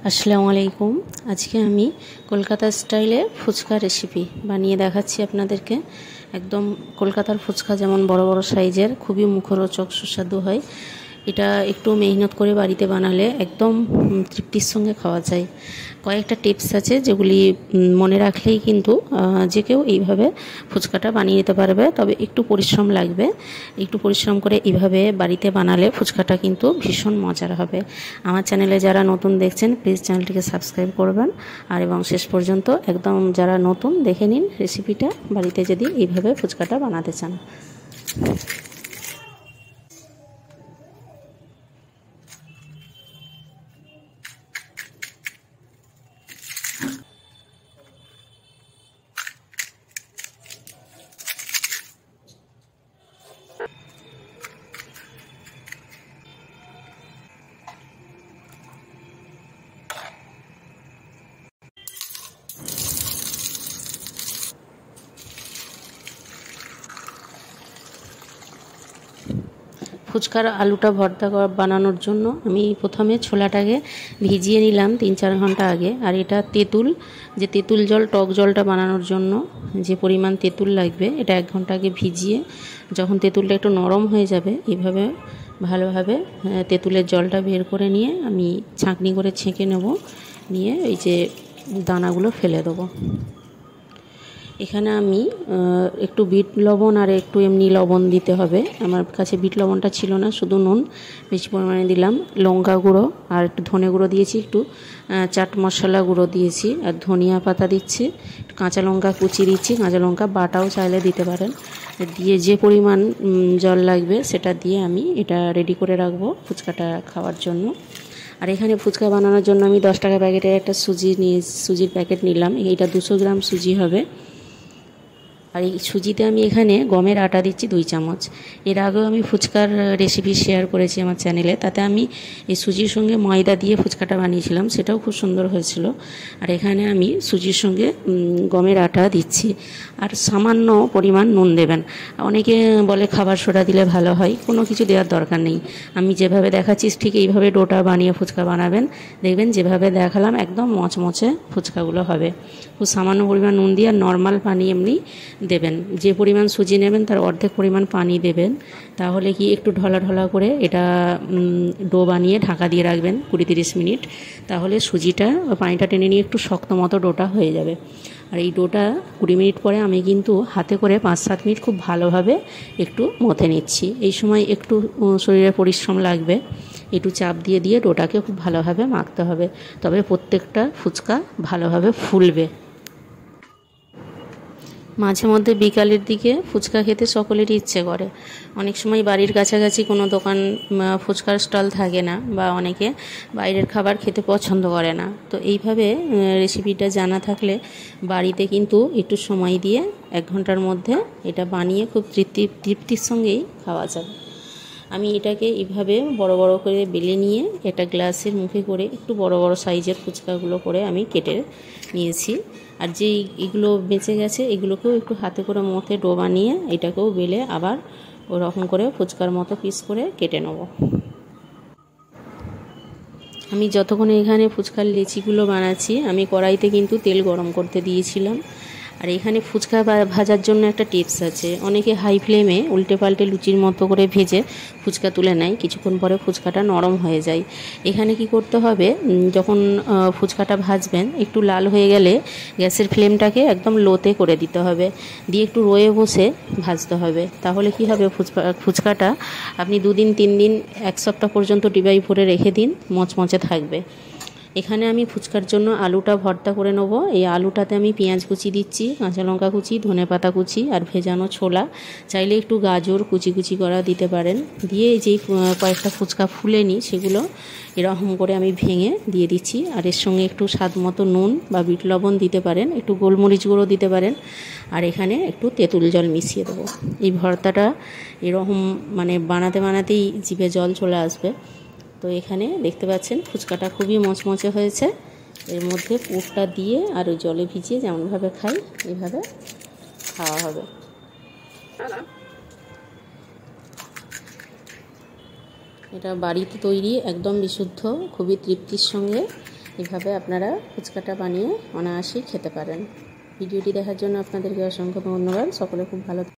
আসসালামু আলাইকুম। আজকে আমি কলকাতা স্টাইলে ফুচকা রেসিপি বানিয়ে দেখাচ্ছি আপনাদেরকে। একদম কলকাতার ফুচকা যেমন বড় বড় সাইজের, খুবই মুখরোচক সুস্বাদু হয়। এটা একটু মেহনত করে বাড়িতে বানালে একদম তৃপ্তির সঙ্গে খাওয়া যায়। কয়েকটা টিপস আছে যেগুলি মনে রাখলেই কিন্তু যে কেউ এইভাবে ফুচকাটা বানিয়ে নিতে পারবে। তবে একটু পরিশ্রম লাগবে। একটু পরিশ্রম করে এইভাবে বাড়িতে বানালে ফুচকাটা কিন্তু ভীষণ মজার হবে। আমার চ্যানেলে যারা নতুন দেখছেন প্লিজ চ্যানেলটিকে সাবস্ক্রাইব করবেন আর এবং শেষ পর্যন্ত একদম যারা নতুন দেখে নিন রেসিপিটা, বাড়িতে যদি এইভাবে ফুচকাটা বানাতে চান। ফুচকার আলুটা ভর্তা বানানোর জন্য আমি প্রথমে ছোলাটাকে ভিজিয়ে নিলাম 3-4 ঘন্টা আগে। আর এটা তেঁতুল, যে তেঁতুল জল, টক জলটা বানানোর জন্য যে পরিমাণ তেঁতুল লাগবে, এটা 1 ঘন্টা আগে ভিজিয়ে যখন তেঁতুলটা একটু নরম হয়ে যাবে এইভাবে ভালোভাবে তেঁতুলের জলটা বের করে নিয়ে আমি ছাঁকনি করে ছেঁকে নেব। নিয়ে এই যে দানাগুলো ফেলে দেবো। এখানে আমি একটু বিট লবণ আর একটু এমনি লবণ দিতে হবে। আমার কাছে বিট লবণটা ছিল না, শুধু নুন বেশি পরিমাণে দিলাম। লঙ্কা গুঁড়ো আর একটু ধনে গুঁড়ো দিয়েছি, একটু চাট মশলা গুঁড়ো দিয়েছি আর ধনিয়া পাতা দিচ্ছি, কাঁচা লঙ্কা কুচি দিচ্ছি, কাঁচা লঙ্কা বাটাও চাইলে দিতে পারেন। দিয়ে যে পরিমাণ জল লাগবে সেটা দিয়ে আমি এটা রেডি করে রাখবো ফুচকাটা খাওয়ার জন্য। আর এখানে ফুচকা বানানোর জন্য আমি 10 টাকা প্যাকেটের একটা সুজির প্যাকেট নিলাম। এইটা 200 গ্রাম সুজি হবে। আর এই সুজিতে আমি এখানে গমের আটা দিচ্ছি 2 চামচ। এর আগেও আমি ফুচকার রেসিপি শেয়ার করেছি আমার চ্যানেলে, তাতে আমি এই সুজির সঙ্গে ময়দা দিয়ে ফুচকাটা বানিয়েছিলাম, সেটাও খুব সুন্দর হয়েছিল। আর এখানে আমি সুজির সঙ্গে গমের আটা দিচ্ছি। আর সামান্য পরিমাণ নুন দেবেন। অনেকে বলে খাবার সোডা দিলে ভালো হয়, কোনো কিছু দেওয়ার দরকার নেই। আমি যেভাবে দেখাচ্ছি ঠিক এইভাবে ডোটা বানিয়ে ফুচকা বানাবেন, দেখবেন যেভাবে দেখালাম একদম মচমচে ফুচকাগুলো হবে। খুব সামান্য পরিমাণ নুন দিয়ে আর নর্মাল পানি এমনি দেবেন। যে পরিমাণ সুজি নেবেন তার অর্ধেক পরিমাণ পানি দেবেন। তাহলে কি একটু ঢলা ঢলা করে এটা ডো বানিয়ে ঢাকা দিয়ে রাখবেন 20-30 মিনিট। তাহলে সুজিটা পানিটা টেনে নিয়ে একটু শক্ত মতো ডোটা হয়ে যাবে। আর এই ডোটা 20 মিনিট পরে আমি কিন্তু হাতে করে 5-7 মিনিট খুব ভালোভাবে একটু মথে নিচ্ছি। এই সময় একটু শরীরে পরিশ্রম লাগবে, একটু চাপ দিয়ে দিয়ে ডোটাকে খুব ভালোভাবে মাখতে হবে। তবে প্রত্যেকটা ফুচকা ভালোভাবে ফুলবে। মাঝে মধ্যে বিকালের দিকে ফুচকা খেতে সকলেরই ইচ্ছে করে। অনেক সময় বাড়ির কাছাকাছি কোনো দোকান ফুচকার স্টল থাকে না, বা অনেকে বাইরের খাবার খেতে পছন্দ করে না। তো এইভাবে রেসিপিটা জানা থাকলে বাড়িতে কিন্তু একটু সময় দিয়ে 1 ঘন্টার মধ্যে এটা বানিয়ে খুব তৃপ্তির সঙ্গেই খাওয়া যাবে। আমি এটাকে এইভাবে বড় বড় করে বেলে নিয়ে একটা গ্লাসের মুখে করে একটু বড় বড় সাইজের ফুচকাগুলো করে আমি কেটে নিয়েছি। আর যে এগুলো বেঁচে গেছে এগুলোকেও একটু হাতে করে মথে ডো বানিয়ে এটাকেও বেলে আবার ওরকম করে ফুচকার মতো পিস করে কেটে নেব। আমি যতক্ষণ এখানে ফুচকার লেচিগুলো বানাচ্ছি আমি কড়াইতে কিন্তু তেল গরম করতে দিয়েছিলাম। আর এখানে ফুচকা ভাজার জন্য একটা টিপস আছে। অনেকে হাই ফ্লেমে উল্টে পাল্টে লুচির মতো করে ভেজে ফুচকা তুলে নেয়, কিছুক্ষণ পরে ফুচকাটা নরম হয়ে যায়। এখানে কি করতে হবে, যখন ফুচকাটা ভাজবেন একটু লাল হয়ে গেলে গ্যাসের ফ্লেমটাকে একদম লোতে করে দিতে হবে, দিয়ে একটু রয়ে বসে ভাজতে হবে। তাহলে কি হবে, ফুচকাটা আপনি 2 দিন 3 দিন 1 সপ্তাহ পর্যন্ত ডিবাই ভরে রেখে দিন, মচমচে থাকবে। এখানে আমি ফুচকার জন্য আলুটা ভর্তা করে নেব। এই আলুটাতে আমি পেঁয়াজ কুচি দিচ্ছি, কাঁচা লঙ্কা কুচি, ধনেপাতা কুচি আর ভেজানো ছোলা, চাইলে একটু গাজর কুচি কুচি করা দিতে পারেন। দিয়ে যেই কয়েকটা ফুচকা ফুলেনি সেগুলো এরকম করে আমি ভেঙে দিয়ে দিচ্ছি। আর এর সঙ্গে একটু স্বাদ মতো নুন বা বিট লবণ দিতে পারেন, একটু গোলমরিচ গুঁড়ো দিতে পারেন। আর এখানে একটু তেঁতুল জল মিশিয়ে দেবো। এই ভর্তাটা এরকম মানে বানাতে বানাতেই জিভে জল চলে আসবে। তো এখানে দেখতে পাচ্ছেন ফুচকাটা খুবই মচমচে হয়েছে। এর মধ্যে পুরটা দিয়ে আর ওই জলে ভিজিয়ে যেমনভাবে খাই এইভাবে খাওয়া হবে। এটা বাড়িতে তৈরি, একদম বিশুদ্ধ, খুবই তৃপ্তির সঙ্গে এইভাবে আপনারা ফুচকাটা বানিয়ে অনায়াসেই খেতে পারেন। ভিডিওটি দেখার জন্য আপনাদেরকে অসংখ্য ধন্যবাদ। সকলে খুব ভালো